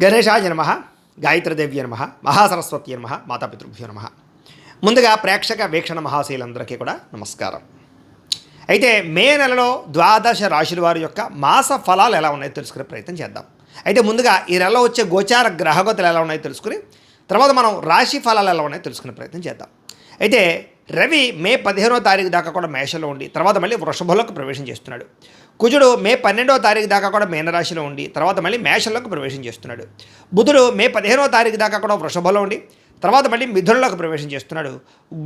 గణేశాయ నమః, గాయత్రీదేవ్య నమః, మహాసరస్వతి నమః, మాతాపితృభ్యో నమః. ముందుగా ప్రేక్షక వీక్షణ మహాశీలందరికీ కూడా నమస్కారం. అయితే మే నెలలో ద్వాదశ రాశుల వారి యొక్క మాస ఫలాలు ఎలా ఉన్నాయో తెలుసుకునే ప్రయత్నం చేద్దాం. అయితే ముందుగా ఈ నెలలో వచ్చే గోచార గ్రహగతులు ఎలా ఉన్నాయో తెలుసుకుని తర్వాత మనం రాశి ఫలాలు ఎలా ఉన్నాయో తెలుసుకునే ప్రయత్నం చేద్దాం. అయితే రవి మే 15వ తారీఖు దాకా కూడా మేషంలో ఉండి తర్వాత మళ్ళీ వృషభంలోకి ప్రవేశం చేస్తున్నాడు. కుజుడు మే 12వ తారీఖు దాకా కూడా మీనరాశిలో ఉండి తర్వాత మళ్ళీ మేషంలోకి ప్రవేశం చేస్తున్నాడు. బుధుడు మే 15వ తారీఖు దాకా కూడా వృషభంలో ఉండి తర్వాత మళ్ళీ మిథునంలోకి ప్రవేశం చేస్తున్నాడు.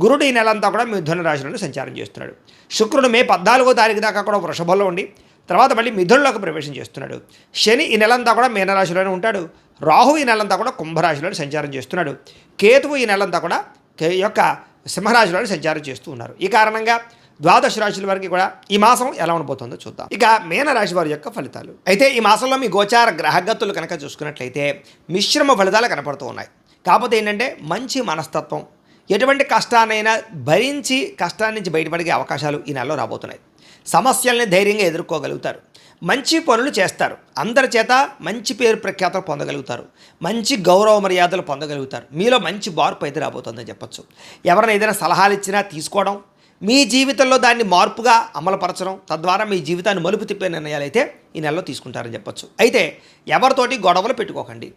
గురుడు ఈ నెలంతా కూడా మిథున రాశిలోనే సంచారం చేస్తున్నాడు. శుక్రుడు మే 14వ తారీఖు దాకా కూడా వృషభంలో ఉండి తర్వాత మళ్ళీ మిథునంలోకి ప్రవేశం చేస్తున్నాడు. శని ఈ నెలంతా కూడా మీనరాశిలోనే ఉంటాడు. రాహు ఈ నెలంతా కూడా కుంభరాశిలోనే సంచారం చేస్తున్నాడు. కేతువు ఈ నెలంతా కూడా యొక్క సింహరాశిలోనే సంచారం చేస్తూ ఉన్నారు. ఈ కారణంగా ద్వాదశ రాశుల వారికి కూడా ఈ మాసం ఎలా ఉండబోతుందో చూద్దాం. ఇక మీనరాశి వారి యొక్క ఫలితాలు. అయితే ఈ మాసంలో మీ గోచార గ్రహగతులు కనుక చూసుకున్నట్లయితే మిశ్రమ ఫలితాలు కనపడుతూ ఉన్నాయి. కాకపోతే ఏంటంటే మంచి మనస్తత్వం, ఎటువంటి కష్టాన్నైనా భరించి కష్టాన్ని నుంచి బయటపడే అవకాశాలు ఈ నెలలో రాబోతున్నాయి. సమస్యల్ని ధైర్యంగా ఎదుర్కోగలుగుతారు. మంచి పనులు చేస్తారు. అందరి చేత మంచి పేరు ప్రఖ్యాతలు పొందగలుగుతారు. మంచి గౌరవ మర్యాదలు పొందగలుగుతారు. మీలో మంచి మార్పు అయితే రాబోతుందని చెప్పచ్చు. ఎవరైనా ఏదైనా సలహాలు ఇచ్చినా తీసుకోవడం, మీ జీవితంలో దాన్ని మార్పుగా అమలుపరచడం, తద్వారా మీ జీవితాన్ని మలుపు తిప్పే నిర్ణయాలు అయితే ఈ నెలలో తీసుకుంటారని చెప్పచ్చు. అయితే ఎవరితోటి గొడవలు పెట్టుకోకండి,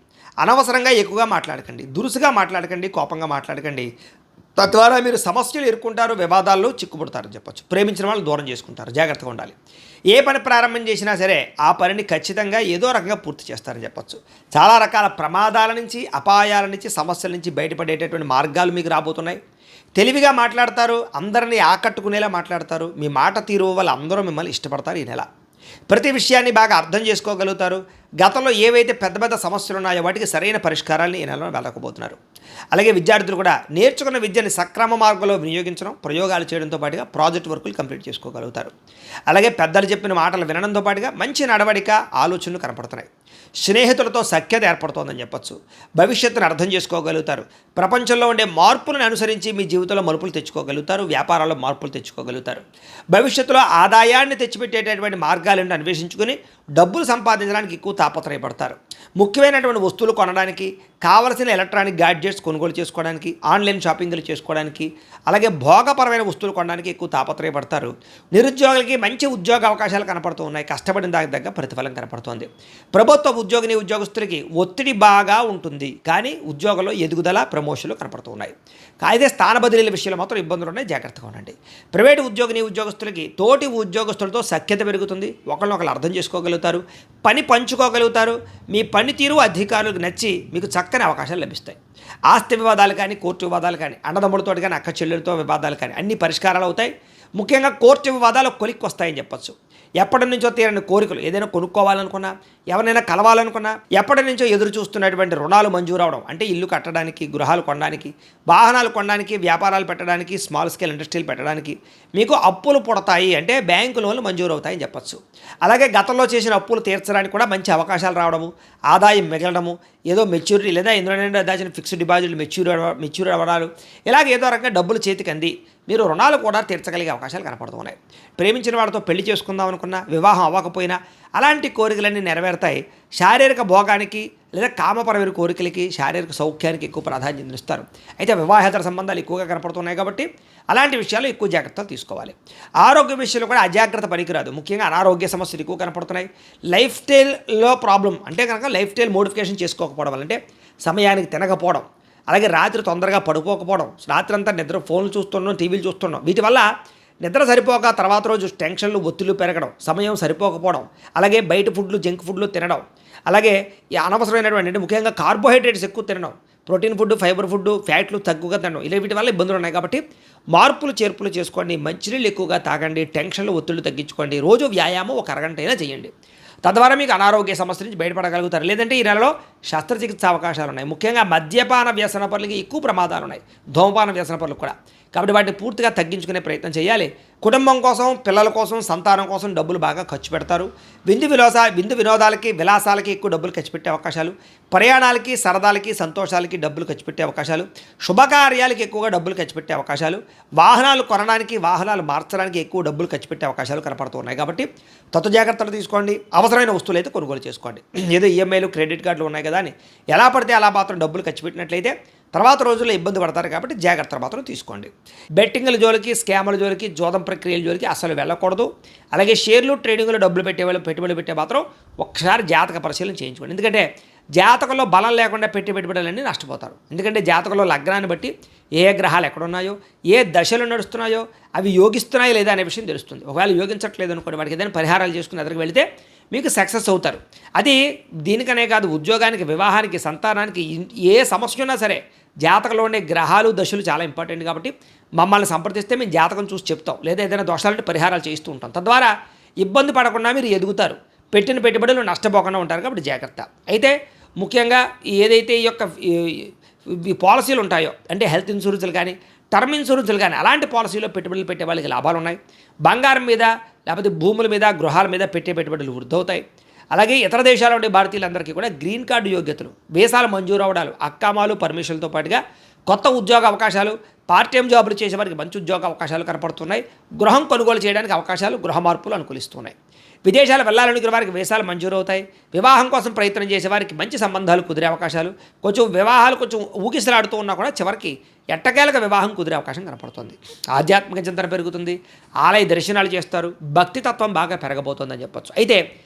అనవసరంగా ఎక్కువగా మాట్లాడకండి, దురుసుగా మాట్లాడకండి, కోపంగా మాట్లాడకండి. తద్వారా మీరు సమస్యలు ఎదుర్కొంటారు, వివాదాల్లో చిక్కుపడతారని చెప్పచ్చు. ప్రేమించిన వాళ్ళు దూరం చేసుకుంటారు. జాగ్రత్తగా ఉండాలి. ఏ పని ప్రారంభం చేసినా సరే ఆ పనిని ఖచ్చితంగా ఏదో రకంగా పూర్తి చేస్తారని చెప్పచ్చు. చాలా రకాల ప్రమాదాల నుంచి, అపాయాల నుంచి, సమస్యల నుంచి బయటపడేటటువంటి మార్గాలు మీకు రాబోతున్నాయి. తెలివిగా మాట్లాడతారు, అందరినీ ఆకట్టుకునేలా మాట్లాడతారు. మీ మాట తీరు వల్ల అందరూ మిమ్మల్ని ఇష్టపడతారు. ఈ నెల ప్రతి విషయాన్ని బాగా అర్థం చేసుకోగలుగుతారు. గతంలో ఏవైతే పెద్ద పెద్ద సమస్యలు ఉన్నాయో వాటికి సరైన పరిష్కారాన్ని ఈ నెలలో వెళ్ళకపోతున్నారు. అలాగే విద్యార్థులు కూడా నేర్చుకున్న విద్యని సక్రమ మార్గంలో వినియోగించడం, ప్రయోగాలు చేయడంతో పాటుగా ప్రాజెక్ట్ వర్కులు కంప్లీట్ చేసుకోగలుగుతారు. అలాగే పెద్దలు చెప్పిన మాటలు వినడంతో పాటుగా మంచి నడవడిక, ఆలోచనలు కనపడుతున్నాయి. స్నేహితులతో సఖ్యత ఏర్పడుతోందని చెప్పచ్చు. భవిష్యత్తును అర్థం చేసుకోగలుగుతారు. ప్రపంచంలో ఉండే మార్పులను అనుసరించి మీ జీవితంలో మలుపులు తెచ్చుకోగలుగుతారు. వ్యాపారాల్లో మార్పులు తెచ్చుకోగలుగుతారు. భవిష్యత్తులో ఆదాయాన్ని తెచ్చిపెట్టేటటువంటి మార్గాలను అన్వేషించుకుని డబ్బులు సంపాదించడానికి ఎక్కువ తాపత్రయపడతారు. ముఖ్యమైనటువంటి వస్తువులు కొనడానికి, కావలసిన ఎలక్ట్రానిక్ గ్యాడ్జెట్స్ కొనుగోలు చేసుకోవడానికి, ఆన్లైన్ షాపింగ్లు చేసుకోవడానికి, అలాగే భోగపరమైన వస్తువులు కొనడానికి ఎక్కువ తాపత్రయపడతారు. నిరుద్యోగులకి మంచి ఉద్యోగ అవకాశాలు కనపడుతూ ఉన్నాయి. కష్టపడిన దానికి తగ్గ ప్రతిఫలం కనపడుతోంది. ప్రభుత్వ ఉద్యోగస్తులకి ఒత్తిడి బాగా ఉంటుంది, కానీ ఉద్యోగంలో ఎదుగుదల, ప్రమోషన్లు కనపడుతూ ఉన్నాయి. అయితే స్థాన బదిలీల విషయంలో మాత్రం ఇబ్బందులు ఉన్నాయి. జాగ్రత్తగా ఉండండి. ప్రైవేటు ఉద్యోగస్తులకి తోటి ఉద్యోగస్తులతో సఖ్యత పెరుగుతుంది. ఒకరినొకరు అర్థం చేసుకోగలుగుతారు. పని పంచుకోగలుగుతారు. మీ పనితీరు అధికారులకు నచ్చి మీకు చక్కని అవకాశాలు లభిస్తాయి. ఆస్తి వివాదాలు కానీ, కోర్టు వివాదాలు కానీ, అన్నదమ్ములతో కానీ, అక్క చెల్లెలతో వివాదాలు కానీ అన్ని పరిష్కారాలు అవుతాయి. ముఖ్యంగా కోర్టు వివాదాలు కొలిక్కి వస్తాయని చెప్పచ్చు. ఎప్పటి నుంచో తీరని కోరికలు, ఏదైనా కొనుక్కోవాలనుకున్నా, ఎవరైనా కలవాలనుకున్నా, ఎప్పటి నుంచో ఎదురు చూస్తున్నటువంటి రుణాలు మంజూరు అవడం, అంటే ఇల్లు కట్టడానికి, గృహాలు కొనడానికి, వాహనాలు కొనడానికి, వ్యాపారాలు పెట్టడానికి, స్మాల్ స్కేల్ ఇండస్ట్రీలు పెట్టడానికి మీకు అప్పులు పుడతాయి, అంటే బ్యాంకు లోన్లు మంజూరు అవుతాయని చెప్పచ్చు. అలాగే గతంలో చేసిన అప్పులు తీర్చడానికి కూడా మంచి అవకాశాలు రావడము, ఆదాయం మిగలడము, ఏదో మెచ్యూరిటీ లేదా ఇందులో దాచిన ఫిక్స్డ్ డిపాజిట్లు మెచ్యూర్ అవ్వడాలు, ఇలాగ ఏదో రకంగా డబ్బులు చేతికి అంది మీరు రుణాలు కూడా తీర్చగలిగే అవకాశాలు కనపడుతున్నాయి. ప్రేమించిన వాళ్ళతో పెళ్లి చేసుకుందాం అనుకున్నా, వివాహం అవ్వకపోయినా అలాంటి కోరికలన్నీ నెరవేరుతాయి. శారీరక భోగానికి లేదా కామపరమైన కోరికలకి, శారీరక సౌఖ్యానికి ఎక్కువ ప్రాధాన్యత ఇస్తారు. అయితే వివాహేతర సంబంధాలు ఎక్కువగా కనపడుతున్నాయి కాబట్టి అలాంటి విషయాలు ఎక్కువ జాగ్రత్తలు తీసుకోవాలి. ఆరోగ్య విషయంలో కూడా అజాగ్రత్త పనికిరాదు. ముఖ్యంగా అనారోగ్య సమస్యలు ఎక్కువ కనపడుతున్నాయి. లైఫ్ స్టైల్లో ప్రాబ్లం అంటే కనుక లైఫ్ స్టైల్ మోడిఫికేషన్ చేసుకోకపోవడం వల్ల, అంటే సమయానికి తినకపోవడం, అలాగే రాత్రి తొందరగా పడుకోకపోవడం, రాత్రంతా నిద్ర ఫోన్లు చూస్తున్నాం, టీవీలు చూస్తున్నాం, వీటి వల్ల నిద్ర సరిపోక తర్వాత రోజు టెన్షన్లు, ఒత్తిళ్లు పెరగడం, సమయం సరిపోకపోవడం, అలాగే బయట ఫుడ్లు, జంక్ ఫుడ్లు తినడం, అలాగే ఈ అనవసరమైనటువంటి అంటే ముఖ్యంగా కార్బోహైడ్రేట్స్ ఎక్కువ తినడం, ప్రోటీన్ ఫుడ్, ఫైబర్ ఫుడ్, ఫ్యాట్లు తక్కువగా తినడం, ఇలా వీటి వల్ల ఇబ్బందులు ఉన్నాయి. కాబట్టి మార్పులు చేర్పులు చేసుకోండి. మంచినీళ్ళు ఎక్కువగా తాగండి. టెన్షన్లు, ఒత్తిళ్లు తగ్గించుకోండి. రోజు వ్యాయామం 1 అరగంట అయినా చేయండి. తద్వారా మీకు అనారోగ్య సమస్య నుంచి బయటపడగలుగుతారు. లేదంటే ఈ నెలలో శస్త్రచికిత్స అవకాశాలు ఉన్నాయి. ముఖ్యంగా మద్యపాన వ్యసనపరులకి ఎక్కువ ప్రమాదాలు ఉన్నాయి. ధూమపాన వ్యసనపరులకు కూడా. కాబట్టి వాటిని పూర్తిగా తగ్గించుకునే ప్రయత్నం చేయాలి. కుటుంబం కోసం, పిల్లల కోసం, సంతానం కోసం డబ్బులు బాగా ఖర్చు పెడతారు. విందు వినోదాలకి, విలాసాలకి ఎక్కువ డబ్బులు ఖర్చు పెట్టే అవకాశాలు, ప్రయాణాలకి, సరదాలకి, సంతోషాలకి డబ్బులు ఖర్చు పెట్టే అవకాశాలు, శుభకార్యాలకి ఎక్కువగా డబ్బులు ఖర్చు పెట్టే అవకాశాలు, వాహనాలు కొనడానికి, వాహనాలు మార్చడానికి ఎక్కువ డబ్బులు ఖర్చు పెట్టే అవకాశాలు కనపడుతున్నాయి. కాబట్టి తత్వ జాగ్రత్తలు తీసుకోండి. అవసరమైన వస్తువులు అయితే కొనుగోలు చేసుకోండి. ఏదో ఈఎంఐలు, క్రెడిట్ కార్డులు ఉన్నాయి కదా అని ఎలా పడితే అలా మాత్రం డబ్బులు ఖర్చు పెట్టినట్లయితే తర్వాత రోజుల్లో ఇబ్బంది పడతారు. కాబట్టి జాగ్రత్తలు మాత్రం తీసుకోండి. బెట్టింగ్ల జోలికి, స్కాముల జోలికి, జోదం ప్రక్రియల జోలికి అసలు వెళ్ళకూడదు. అలాగే షేర్లు, ట్రేడింగ్లో డబ్బులు పెట్టేవాళ్ళు, పెట్టుబడి పెట్టే మాత్రం ఒక్కసారి జాతక పరిశీలన చేయించుకోండి. ఎందుకంటే జాతకంలో బలం లేకుండా పెట్టుబడులన్నీ నష్టపోతారు. ఎందుకంటే జాతకంలో లగ్నాన్ని బట్టి ఏ గ్రహాలు ఎక్కడున్నాయో, ఏ దశలు నడుస్తున్నాయో, అవి యోగిస్తున్నాయో లేదా అనే విషయం తెలుస్తుంది. ఒకవేళ యోగించట్లేదు అనుకోండి, వాటికి ఏదైనా పరిహారాలు చేసుకుని ఎదురుకు వెళితే మీకు సక్సెస్ అవుతారు. అది దీనికనే కాదు, ఉద్యోగానికి, వివాహానికి, సంతానానికి ఏ సమస్య ఉన్నా సరే జాతకంలో ఉండే గ్రహాలు, దశలు చాలా ఇంపార్టెంట్. కాబట్టి మమ్మల్ని సంప్రదిస్తే మేము జాతకం చూసి చెప్తాం, లేదా ఏదైనా దోషాలంటే పరిహారాలు చేస్తూ ఉంటాం. తద్వారా ఇబ్బంది పడకుండా మీరు ఎదుగుతారు, పెట్టిన పెట్టుబడులు నష్టపోకుండా ఉంటారు. కాబట్టి జాగ్రత్త. అయితే ముఖ్యంగా ఏదైతే ఈ యొక్క పాలసీలు ఉంటాయో, అంటే హెల్త్ ఇన్సూరెన్స్లు కానీ, టర్మ్ ఇన్సూరెన్స్లు కానీ, అలాంటి పాలసీలో పెట్టుబడులు పెట్టే వాళ్ళకి లాభాలు ఉన్నాయి. బంగారం మీద, లేకపోతే భూముల మీద, గృహాల మీద పెట్టే పెట్టుబడులు వృద్ధవుతాయి. అలాగే ఇతర దేశాల ఉండే భారతీయులందరికీ కూడా గ్రీన్ కార్డు యోగ్యతలు, వీసాలు మంజూరు అవడాలు, అక్కామాలు, పర్మిషన్లతో పాటుగా కొత్త ఉద్యోగ అవకాశాలు, పార్ట్ టైం జాబులు చేసే వారికి మంచి ఉద్యోగ అవకాశాలు కనపడుతున్నాయి. గృహం కొనుగోలు చేయడానికి అవకాశాలు, గృహ మార్పులు అనుకూలిస్తున్నాయి. విదేశాలు వెళ్ళాలనుకునే వారికి వీసాలు మంజూరు అవుతాయి. వివాహం కోసం ప్రయత్నం చేసే వారికి మంచి సంబంధాలు కుదిరే అవకాశాలు, వివాహాలు కొంచెం ఊగిసలాడుతూ ఉన్నా కూడా చివరికి ఎట్టకేలకు వివాహం కుదిరే అవకాశం కనపడుతుంది. ఆధ్యాత్మిక చింతన పెరుగుతుంది. ఆలయ దర్శనాలు చేస్తారు. భక్తి తత్వం బాగా పెరగబోతోందని చెప్పొచ్చు. అయితే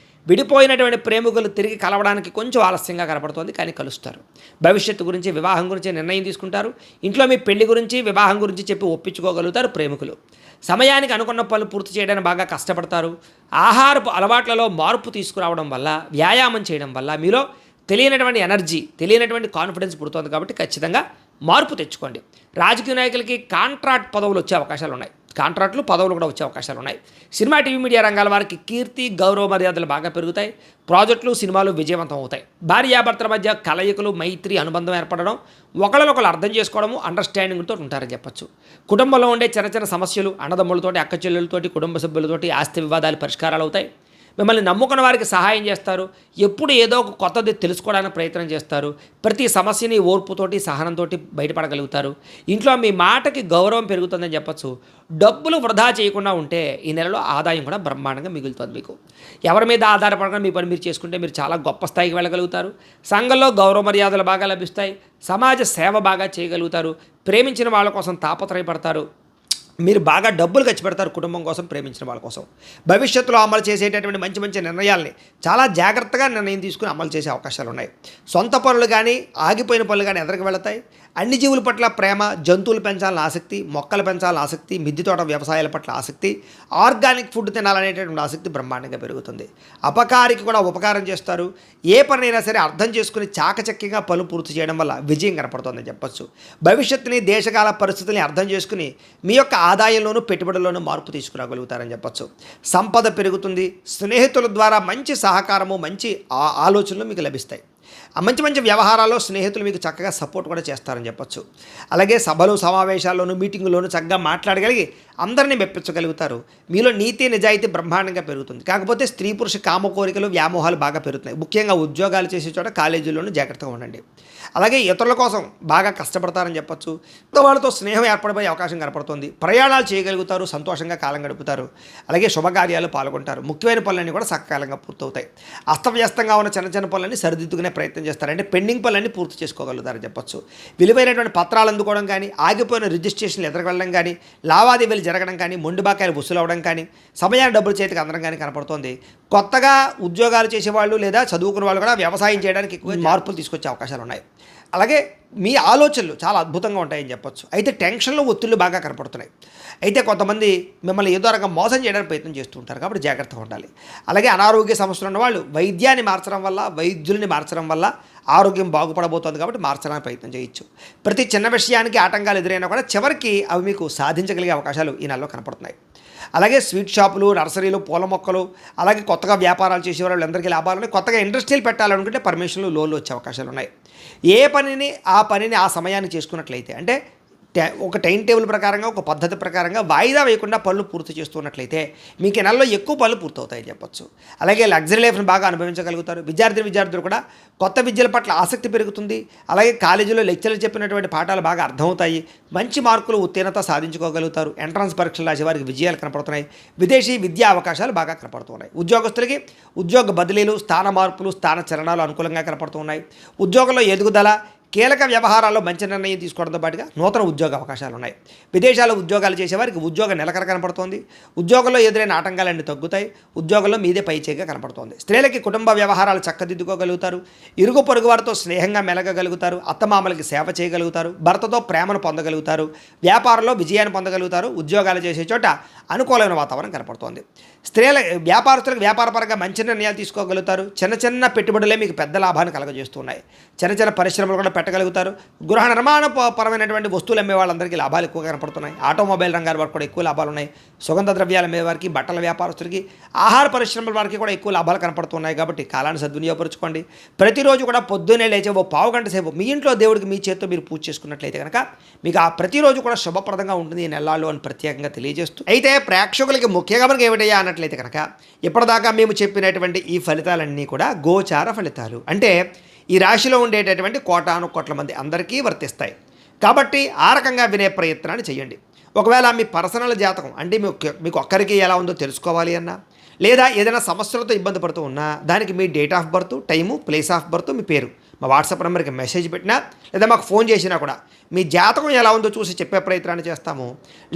విడిపోయినటువంటి ప్రేమికులు తిరిగి కలవడానికి కొంచెం ఆలస్యంగా కనపడుతోంది, కానీ కలుస్తారు. భవిష్యత్తు గురించి, వివాహం గురించి నిర్ణయం తీసుకుంటారు. ఇంట్లో మీ పెళ్లి గురించి, వివాహం గురించి చెప్పి ఒప్పించుకోగలుగుతారు ప్రేమికులు. సమయానికి అనుకున్న పనులు పూర్తి చేయడానికి బాగా కష్టపడతారు. ఆహారపు అలవాట్లలో మార్పు తీసుకురావడం వల్ల, వ్యాయామం చేయడం వల్ల మీలో తెలియనటువంటి ఎనర్జీ, తెలియనటువంటి కాన్ఫిడెన్స్ పుడుతుంది. కాబట్టి ఖచ్చితంగా మార్పు తెచ్చుకోండి. రాజకీయ నాయకులకి కాంట్రాక్ట్ పదవులు వచ్చే అవకాశాలు ఉన్నాయి. కాంట్రాక్టులు, పదవులు కూడా వచ్చే అవకాశాలు ఉన్నాయి. సినిమా, టీవీ, మీడియా రంగాల వారికి కీర్తి, గౌరవ మర్యాదలు బాగా పెరుగుతాయి. ప్రాజెక్టులు, సినిమాలు విజయవంతం అవుతాయి. భార్యాభర్తల మధ్య కలయికలు, మైత్రి, అనుబంధం ఏర్పడడం, ఒకళ్ళనొకళ్ళు అర్థం చేసుకోవడము, అండర్స్టాండింగ్తో ఉంటారని చెప్పచ్చు. కుటుంబంలో ఉండే చిన్న చిన్న సమస్యలు, అన్నదమ్ములతోటి, అక్క చెల్లెలతోటి, కుటుంబ సభ్యులతోటి ఆస్తి వివాదాలు పరిష్కారాలు అవుతాయి. మిమ్మల్ని నమ్ముకున్న వారికి సహాయం చేస్తారు. ఎప్పుడు ఏదో ఒక కొత్తది తెలుసుకోవడానికి ప్రయత్నం చేస్తారు. ప్రతి సమస్యని ఓర్పుతోటి, సహనంతో బయటపడగలుగుతారు. ఇంట్లో మీ మాటకి గౌరవం పెరుగుతుందని చెప్పచ్చు. డబ్బులు వృధా చేయకుండా ఉంటే ఈ నెలలో ఆదాయం కూడా బ్రహ్మాండంగా మిగులుతుంది. మీకు ఎవరి మీద ఆధారపడకుండా మీ పని మీరు చేసుకుంటే మీరు చాలా గొప్ప స్థాయికి వెళ్ళగలుగుతారు. సంఘంలో గౌరవ మర్యాదలు బాగా లభిస్తాయి. సమాజ సేవ బాగా చేయగలుగుతారు. ప్రేమించిన వాళ్ళ కోసం తాపత్రయపడతారు. మీరు బాగా డబ్బులు ఖర్చు పెడతారు కుటుంబం కోసం, ప్రేమించిన వాళ్ళ కోసం. భవిష్యత్తులో అమలు చేసేటటువంటి మంచి మంచి నిర్ణయాల్ని చాలా జాగ్రత్తగా నిర్ణయం తీసుకుని అమలు చేసే అవకాశాలు ఉన్నాయి. సొంత పనులు కానీ, ఆగిపోయిన పనులు కానీ ఎదరికి వెళతాయి. అన్ని జీవుల పట్ల ప్రేమ, జంతువులు పెంచాలని ఆసక్తి, మొక్కలు పెంచాలని ఆసక్తి, మిద్దె తోట వ్యవసాయాల పట్ల ఆసక్తి, ఆర్గానిక్ ఫుడ్ తినాలనేటటువంటి ఆసక్తి బ్రహ్మాండంగా పెరుగుతుంది. అపకారికి కూడా ఉపకారం చేస్తారు. ఏ పనైనా సరే అర్థం చేసుకుని చాకచక్యంగా పనులు పూర్తి చేయడం వల్ల విజయం కనపడుతుందని చెప్పచ్చు. భవిష్యత్తుని, దేశకాల పరిస్థితుల్ని అర్థం చేసుకుని మీ యొక్క ఆదాయంలోనూ, పెట్టుబడుల్లోనూ మార్పు తీసుకురాగలుగుతారని చెప్పచ్చు. సంపద పెరుగుతుంది. స్నేహితుల ద్వారా మంచి సహకారము, మంచి ఆలోచనలు మీకు లభిస్తాయి. మంచి మంచి వ్యవహారాల్లో స్నేహితులు మీకు చక్కగా సపోర్ట్ కూడా చేస్తారని చెప్పచ్చు. అలాగే సభలు, సమావేశాల్లోనూ, మీటింగుల్లోనూ చక్కగా మాట్లాడగలిగి అందరినీ మెప్పించగలుగుతారు. మీలో నీతి, నిజాయితీ బ్రహ్మాండంగా పెరుగుతుంది. కాకపోతే స్త్రీ పురుష కామ కోరికలు, వ్యామోహాలు బాగా పెరుగుతున్నాయి. ముఖ్యంగా ఉద్యోగాలు చేసే చోట, కాలేజీల్లోనూ జాగ్రత్తగా ఉండండి. అలాగే ఇతరుల కోసం బాగా కష్టపడతారని చెప్పచ్చు. వాళ్ళతో స్నేహం ఏర్పడిపోయే అవకాశం కనపడుతుంది. ప్రయాణాలు చేయగలుగుతారు. సంతోషంగా కాలం గడుపుతారు. అలాగే శుభకార్యాలు పాల్గొంటారు. ముఖ్యమైన పనులన్నీ కూడా సకాలంగా పూర్తవుతాయి. అస్తవ్యస్తంగా ఉన్న చిన్న చిన్న పనులన్నీ సరిదిద్దుకునే ప్రయత్నం చేస్తారు. అంటే పెండింగ్ పనులన్నీ పూర్తి చేసుకోగలుగుతారని చెప్పచ్చు. విలువైనటువంటి పత్రాలు అందుకోవడం కానీ, ఆగిపోయిన రిజిస్ట్రేషన్లు ఎదురుకెళ్ళడం కానీ, లావాదేవీలు జరగడం కానీ, మొండి బాకాయలు వసూలు అవ్వడం కానీ, సమయాన్ని డబ్బులు చేతికి అందడం కానీ కనపడుతుంది. కొత్తగా ఉద్యోగాలు చేసేవాళ్ళు లేదా చదువుకున్న వాళ్ళు కూడా వ్యవసాయం చేయడానికి ఎక్కువ మార్పులు తీసుకొచ్చే అవకాశాలు ఉన్నాయి. అలాగే మీ ఆలోచనలు చాలా అద్భుతంగా ఉంటాయని చెప్పొచ్చు. అయితే టెన్షన్లు, ఒత్తిళ్లు బాగా కనపడుతున్నాయి. అయితే కొంతమంది మిమ్మల్ని ఏదో రకంగా మోసం చేయడానికి ప్రయత్నం చేస్తూ ఉంటారు. కాబట్టి జాగ్రత్తగా ఉండాలి. అలాగే అనారోగ్య సమస్యలు ఉన్న వాళ్ళు వైద్యాన్ని మార్చడం వల్ల, వైద్యుల్ని మార్చడం వల్ల ఆరోగ్యం బాగుపడబోతోంది. కాబట్టి మార్చడానికి ప్రయత్నం చేయొచ్చు. ప్రతి చిన్న విషయానికి ఆటంకాలు ఎదురైనా కూడా చివరికి అవి మీకు సాధించగలిగే అవకాశాలు ఈ నెలలో కనపడుతున్నాయి. అలాగే స్వీట్ షాపులు, నర్సరీలు, పూల మొక్కలు, అలాగే కొత్తగా వ్యాపారాలు చేసే వాళ్ళందరికీ లాభాలు ఉన్నాయి. కొత్తగా ఇండస్ట్రీలు పెట్టాలనుకుంటే పర్మిషన్లు, లోన్లు వచ్చే అవకాశాలు ఉన్నాయి. ఏ పనిని ఆ సమయాన్ని చేసుకున్నట్లయితే, అంటే ఒక టైం టేబుల్ ప్రకారంగా, ఒక పద్ధతి ప్రకారంగా వాయిదా వేయకుండా పనులు పూర్తి చేస్తున్నట్లయితే మీకు ఈ నెలలో ఎక్కువ పనులు పూర్తవుతాయని చెప్పొచ్చు. అలాగే లగ్జరీ లైఫ్ని బాగా అనుభవించగలుగుతారు. విద్యార్థులు కూడా కొత్త విద్యల పట్ల ఆసక్తి పెరుగుతుంది. అలాగే కాలేజీలో లెక్చర్లు చెప్పినటువంటి పాఠాలు బాగా అర్థమవుతాయి. మంచి మార్కులు, ఉత్తీర్ణత సాధించుకోగలుగుతారు. ఎంట్రన్స్ పరీక్షలు రాసే వారికి విజయాలు కనపడుతున్నాయి. విదేశీ విద్యా అవకాశాలు బాగా కనపడుతున్నాయి. ఉద్యోగస్తులకి ఉద్యోగ బదిలీలు, స్థాన మార్పులు, స్థాన చలనాలు అనుకూలంగా కనపడుతున్నాయి. ఉద్యోగంలో ఎదుగుదల, కీలక వ్యవహారాల్లో మంచి నిర్ణయం తీసుకోవడంతో పాటుగా నూతన ఉద్యోగ అవకాశాలు ఉన్నాయి. విదేశాల్లో ఉద్యోగాలు చేసేవారికి ఉద్యోగ నిలకడ కనపడుతోంది. ఉద్యోగంలో ఎదురైన ఆటంకాలన్నీ తగ్గుతాయి. ఉద్యోగంలో మీదే పైచేగా కనపడుతోంది. స్త్రీలకి కుటుంబ వ్యవహారాలు చక్కదిద్దుకోగలుగుతారు. ఇరుగు పొరుగు వారితో స్నేహంగా మెలగగలుగుతారు. అత్తమామలకి సేవ చేయగలుగుతారు. భర్తతో ప్రేమను పొందగలుగుతారు. వ్యాపారంలో విజయాన్ని పొందగలుగుతారు. ఉద్యోగాలు చేసే చోట అనుకూలమైన వాతావరణం కనపడుతోంది. వ్యాపారస్తులకు వ్యాపారపరంగా మంచి నిర్ణయాలు తీసుకోగలుగుతారు. చిన్న చిన్న పెట్టుబడులే మీకు పెద్ద లాభాన్ని కలగజేస్తున్నాయి. చిన్న చిన్న పరిశ్రమలు కూడా పెట్టగలుగుతారు. గృహ నిర్మాణ పరమైనటువంటి వస్తువులు అమ్మే వాళ్ళందరికీ లాభాలు ఎక్కువ కనపడుతున్నాయి. ఆటోమొబైల్ రంగాల వారికి కూడా ఎక్కువ లాభాలు ఉన్నాయి. సుగంధ ద్రవ్యాలు అమ్మే వారికి, బట్టల వ్యాపారస్తులకి, ఆహార పరిశ్రమల వారికి కూడా ఎక్కువ లాభాలు కనపడుతున్నాయి. కాబట్టి కాలాన్ని సద్వినియోగపరచుకోండి. ప్రతిరోజు కూడా పొద్దున్నే లేచే ఓ పావు గంట సేపు మీ ఇంట్లో దేవుడికి మీ చేతితో మీరు పూజ చేసుకున్నట్లయితే కనుక మీకు ఆ ప్రతిరోజు కూడా శుభప్రదంగా ఉంటుంది ఈ నెలల్లో అని ప్రత్యేకంగా తెలియజేస్తూ, అయితే ప్రేక్షకులకి ముఖ్యంగా మనకి ఏమిటయ్యా అన్నట్లయితే కనుక ఇప్పటిదాకా మేము చెప్పినటువంటి ఈ ఫలితాలన్నీ కూడా గోచార ఫలితాలు. అంటే ఈ రాశిలో ఉండేటటువంటి కోటాను కోట్ల మంది అందరికీ వర్తిస్తాయి. కాబట్టి ఆ రకంగా వినే ప్రయత్నాన్ని చేయండి. ఒకవేళ మీ పర్సనల్ జాతకం అంటే మీకు ఒక్కరికి ఎలా ఉందో తెలుసుకోవాలి అన్నా, లేదా ఏదైనా సమస్యలతో ఇబ్బంది పడుతూ ఉన్నా దానికి మీ date of birth, time, place of birth, మీ పేరు మా వాట్సాప్ నెంబర్కి మెసేజ్ పెట్టినా లేదా మాకు ఫోన్ చేసినా కూడా మీ జాతకం ఎలా ఉందో చూసి చెప్పే ప్రయత్నాన్ని చేస్తాము.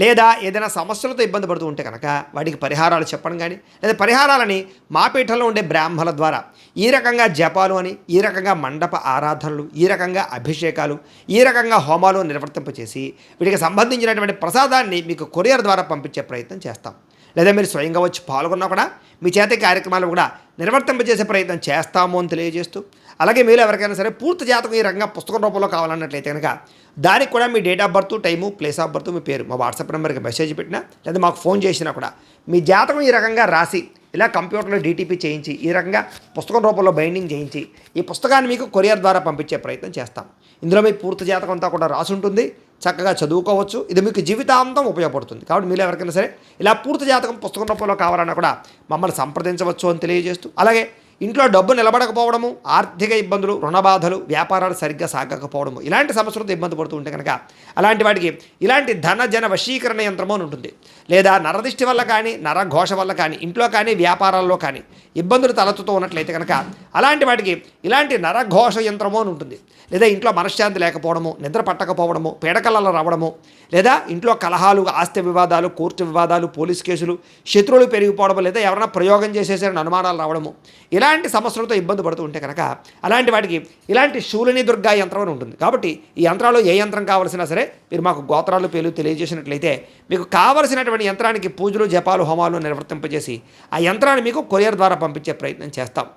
లేదా ఏదైనా సమస్యలతో ఇబ్బంది పడుతూ ఉంటే కనుక వాటికి పరిహారాలు చెప్పడం కానీ, లేదా పరిహారాలని మా పీఠంలో ఉండే బ్రాహ్మణుల ద్వారా ఈ రకంగా జపాలు అని, ఈ రకంగా మండప ఆరాధనలు, ఈ రకంగా అభిషేకాలు, ఈ రకంగా హోమాలు నిర్వర్తింపచేసి వీటికి సంబంధించినటువంటి ప్రసాదాన్ని మీకు కొరియర్ ద్వారా పంపించే ప్రయత్నం చేస్తాం. లేదా మీరు స్వయంగా వచ్చి పాల్గొన్నా కూడా మీ చేత కార్యక్రమాలు కూడా నిర్వర్తింపజేసే ప్రయత్నం చేస్తాము అని తెలియజేస్తూ, అలాగే మీరు ఎవరికైనా సరే పూర్తి జాతకం ఈ రకంగా పుస్తకం రూపంలో కావాలన్నట్లయితే కనుక దానికి కూడా మీ date of birth, time, place of birth, మీ పేరు మా వాట్సాప్ నెంబర్కి మెసేజ్ పెట్టినా లేదా మాకు ఫోన్ చేసినా కూడా మీ జాతకం ఈ రకంగా రాసి ఇలా కంప్యూటర్లో డీటీపీ చేయించి ఈ రకంగా పుస్తకం రూపంలో బైండింగ్ చేయించి ఈ పుస్తకాన్ని మీకు కొరియర్ ద్వారా పంపించే ప్రయత్నం చేస్తాం. ఇందులో మీ పూర్తి జాతకం అంతా కూడా రాసి ఉంటుంది. చక్కగా చదువుకోవచ్చు. ఇది మీకు జీవితాంతం ఉపయోగపడుతుంది. కాబట్టి మీరు ఎవరికైనా సరే ఇలా పూర్తి జాతకం పుస్తకం రూపంలో కావాలన్నా కూడా మమ్మల్ని సంప్రదించవచ్చు అని తెలియజేస్తూ, అలాగే ఇంట్లో డబ్బు నిలబడకపోవడము, ఆర్థిక ఇబ్బందులు, రుణబాధలు, వ్యాపారాలు సరిగ్గా సాగకపోవడము, ఇలాంటి సమస్యలతో ఇబ్బంది పడుతూ ఉంటే కనుక అలాంటి వాటికి ఇలాంటి ధన జన వశీకరణ యంత్రము అని ఉంటుంది. లేదా నరదిష్టి వల్ల కానీ, నరఘోష వల్ల కానీ, ఇంట్లో కానీ, వ్యాపారాల్లో కానీ ఇబ్బందులు తలెత్తుతూ ఉన్నట్లయితే కనుక అలాంటి వాటికి ఇలాంటి నరఘోష యంత్రము అని ఉంటుంది. లేదా ఇంట్లో మనశ్శాంతి లేకపోవడము, నిద్ర పట్టకపోవడము, పీడకలలు రావడము, లేదా ఇంట్లో కలహాలు, ఆస్తి వివాదాలు, కోర్టు వివాదాలు, పోలీస్ కేసులు, శత్రువులు పెరిగిపోవడము, లేదా ఎవరైనా ప్రయోగం చేసేసారని అనుమానాలు రావడము, ఇలాంటి సమస్యలతో ఇబ్బంది పడుతూ ఉంటే కనుక అలాంటి వాటికి ఇలాంటి శూలిని దుర్గా యంత్రం అని ఉంటుంది. కాబట్టి ఈ యంత్రాలు ఏ యంత్రం కావాల్సినా సరే మీరు మాకు గోత్రాలు పేర్లు తెలియజేసినట్లయితే మీకు కావలసినటువంటి యంత్రానికి పూజలు, జపాలు, హోమాలు నిర్వర్తింపజేసి ఆ యంత్రాన్ని మీకు కొరియర్ ద్వారా పంపించే ప్రయత్నం చేస్తాం.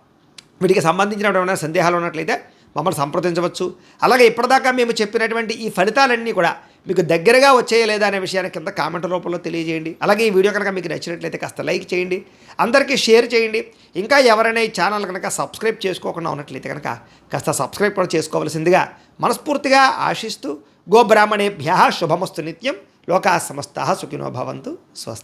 వీటికి సంబంధించినటువంటి సందేహాలు ఉన్నట్లయితే మమ్మల్ని సంప్రదించవచ్చు. అలాగే ఇప్పటిదాకా మేము చెప్పినటువంటి ఈ ఫలితాలన్నీ కూడా మీకు దగ్గరగా వచ్చాయా లేదా అనే విషయాన్ని కింద కామెంట్ రూపంలో తెలియజేయండి. అలాగే ఈ వీడియో కనుక మీకు నచ్చినట్లయితే కాస్త లైక్ చేయండి, అందరికీ షేర్ చేయండి. ఇంకా ఎవరైనా ఈ ఛానల్ కనుక సబ్స్క్రైబ్ చేసుకోకుండా ఉన్నట్లయితే కనుక కాస్త సబ్స్క్రైబ్ కూడా చేసుకోవాల్సిందిగా మనస్ఫూర్తిగా ఆశిస్తూ, గోబ్రాహ్మణేభ్యః శుభమస్తు నిత్యం, లోకాః సమస్తాః సుఖినో భవంతు. స్వస్తి.